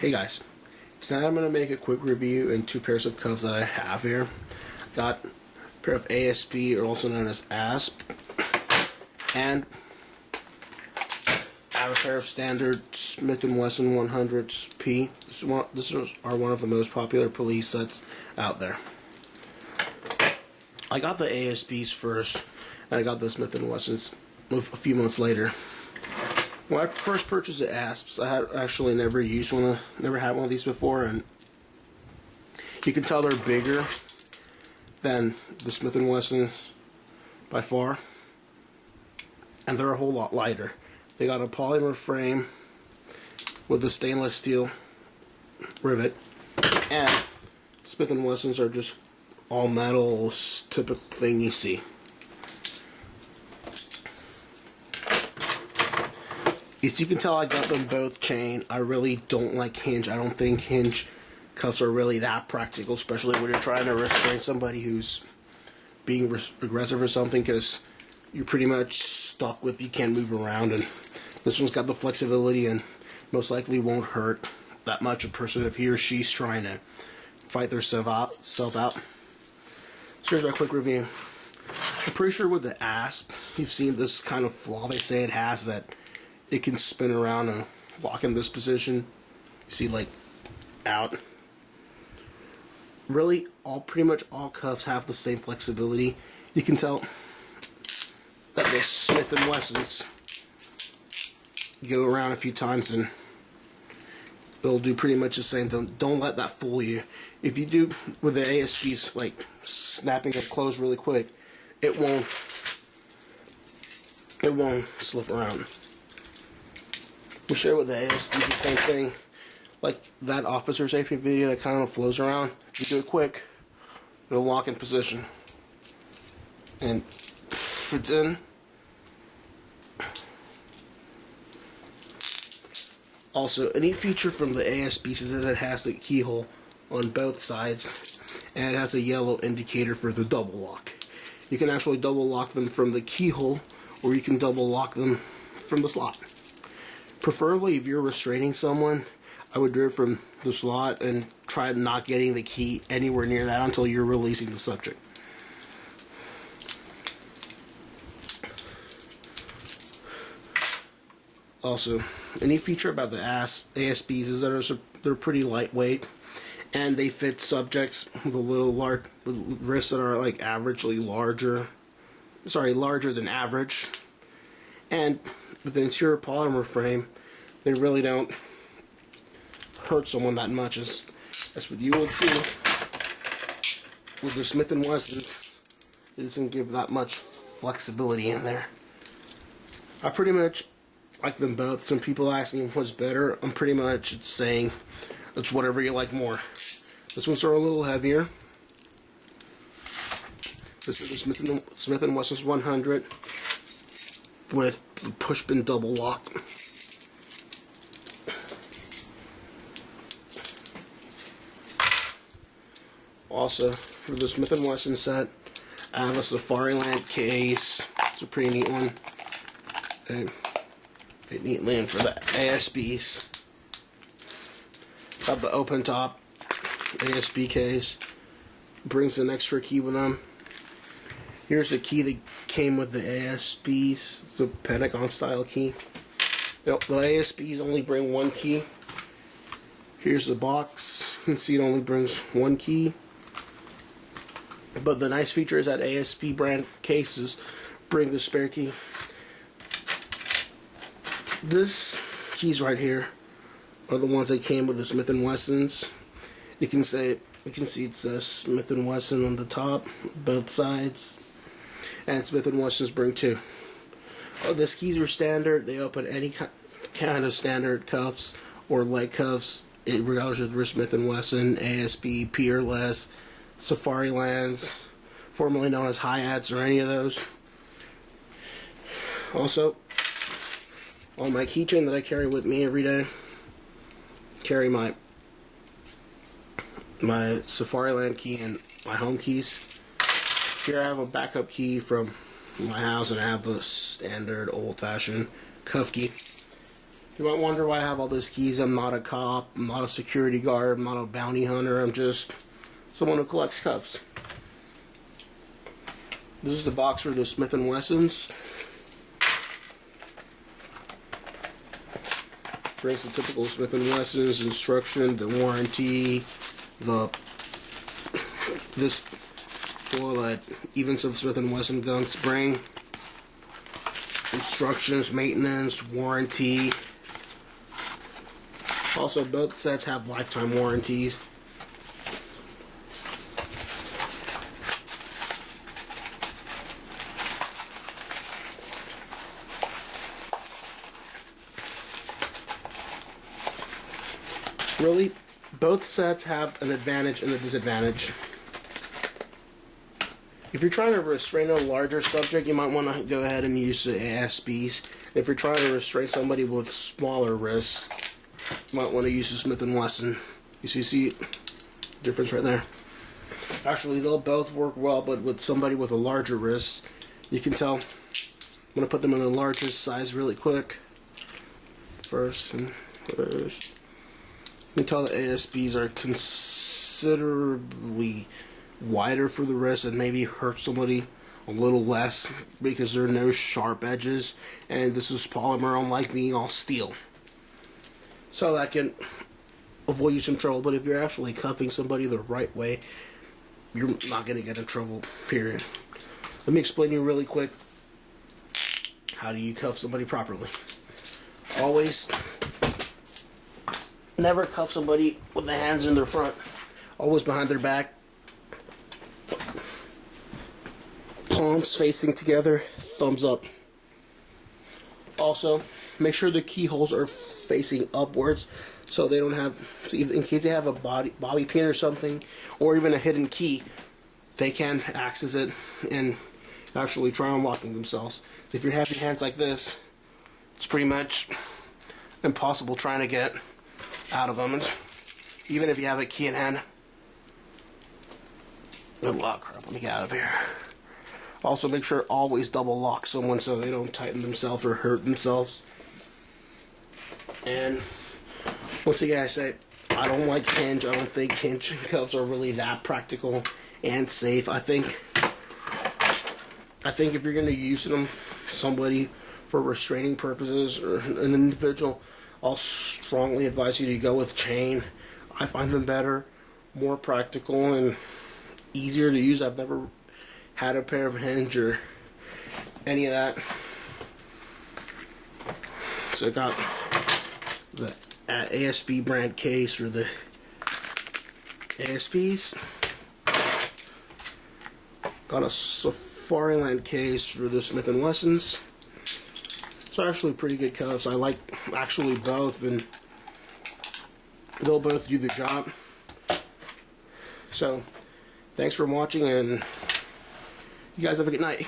Hey guys, tonight I'm going to make a quick review in two pairs of cuffs that I have here. Got a pair of ASP, or also known as ASP, and I have a pair of standard Smith & Wesson 100s P. These are one of the most popular police sets out there. I got the ASPs first, and I got the Smith & Wessons a few months later. When I first purchased the ASPs, I had actually never had one of these before, and you can tell they're bigger than the Smith & Wessons by far, and they're a whole lot lighter. They got a polymer frame with a stainless steel rivet, and Smith & Wessons are just all metal, typical thing you see. As you can tell, I got them both chain. I really don't like hinge. I don't think hinge cuffs are really that practical, especially when you're trying to restrain somebody who's being aggressive or something, because you're pretty much stuck with, you can't move around. And this one's got the flexibility and most likely won't hurt that much a person if he or she's trying to fight themselves out. So here's my quick review. I'm pretty sure with the ASP, you've seen this kind of flaw they say it has, that it can spin around and lock in this position. You see, like, out. Really, pretty much all cuffs have the same flexibility. You can tell that the Smith & Wessons go around a few times and they'll do pretty much the same thing. Don't let that fool you. If you do with the ASPs, like snapping it closed really quick, it won't slip around. We'll show with the ASP the same thing, like that officer safety video that kind of flows around. If you do it quick, it'll lock in position, and it's in. Also, a neat feature from the ASP is that it has the keyhole on both sides, and it has a yellow indicator for the double lock. You can actually double lock them from the keyhole, or you can double lock them from the slot. Preferably, if you're restraining someone, I would do it from the slot and try not getting the key anywhere near that until you're releasing the subject. Also, a neat feature about the ASPs is that they're pretty lightweight, and they fit subjects with with wrists that are like larger than average, and with the interior polymer frame, they really don't hurt someone that much as what you would see with the Smith & Wesson. It doesn't give that much flexibility in there. I pretty much like them both. Some people ask me what's better. I'm pretty much saying it's whatever you like more. This one's a little heavier. This is the Smith & Wesson's 100 with the push pin double lock. Also, for the Smith & Wesson set, I have a Safariland case. It's a pretty neat one. They fit neatly in for the ASPs. Got the open top ASP case. Brings an extra key with them. Here's the key that came with the ASPs. It's a Pentagon style key. The ASPs only bring one key. Here's the box. You can see it only brings one key. But the nice feature is that ASP brand cases bring the spare key. This keys right here are the ones that came with the Smith & Wessons. You can see it says Smith & Wesson on the top, both sides. And Smith & Wessons bring two. These keys are standard. They open any kind of standard cuffs or leg cuffs, regardless of the Smith & Wesson, ASP, Peerless, Safarilands, formerly known as Hi-Hats, or any of those. Also, on my keychain that I carry with me every day, carry my Safariland key and my home keys. Here I have a backup key from my house, and I have the standard old-fashioned cuff key. You might wonder why I have all these keys. I'm not a cop, I'm not a security guard, I'm not a bounty hunter, I'm just someone who collects cuffs. This is the box for the Smith & Wessons. Brings the typical Smith & Wessons instruction, the warranty, this foil that even some Smith & Wesson guns bring, instructions, maintenance, warranty. Also, both sets have lifetime warranties. Really, both sets have an advantage and a disadvantage. If you're trying to restrain a larger subject, you might want to go ahead and use the ASPs. If you're trying to restrain somebody with smaller wrists, you might want to use the Smith & Wesson. You see the difference right there? Actually, they'll both work well, but with somebody with a larger wrist, you can tell. I'm going to put them in the largest size really quick. First. You can tell the ASPs are considerably wider for the wrist and maybe hurt somebody a little less because there are no sharp edges, and this is polymer, unlike being all steel. So that can avoid you some trouble, but if you're actually cuffing somebody the right way, you're not going to get in trouble, period. Let me explain to you really quick, how do you cuff somebody properly. Always never cuff somebody with the hands in their front, always behind their back, palms facing together, thumbs up. Also, make sure the keyholes are facing upwards so they don't have, in case they have a bobby pin or something, or even a hidden key, they can access it and actually try unlocking themselves. If you're having hands like this, it's pretty much impossible trying to get out of them, even if you have a key in hand. Oh crap, let me get out of here. Also, make sure always double lock someone so they don't tighten themselves or hurt themselves. And once again, I say, I don't like hinge. I don't think hinge cuffs are really that practical and safe. I think if you're going to use them, somebody for restraining purposes or an individual, I'll strongly advise you to go with chain. I find them better, more practical, and easier to use. I've never had a pair of hinge or any of that. So I got the ASP brand case or the ASPs. Got a Safariland case for the Smith & Wessons. It's actually pretty good cuffs. I like actually both, and they'll both do the job. So, thanks for watching, and you guys have a good night.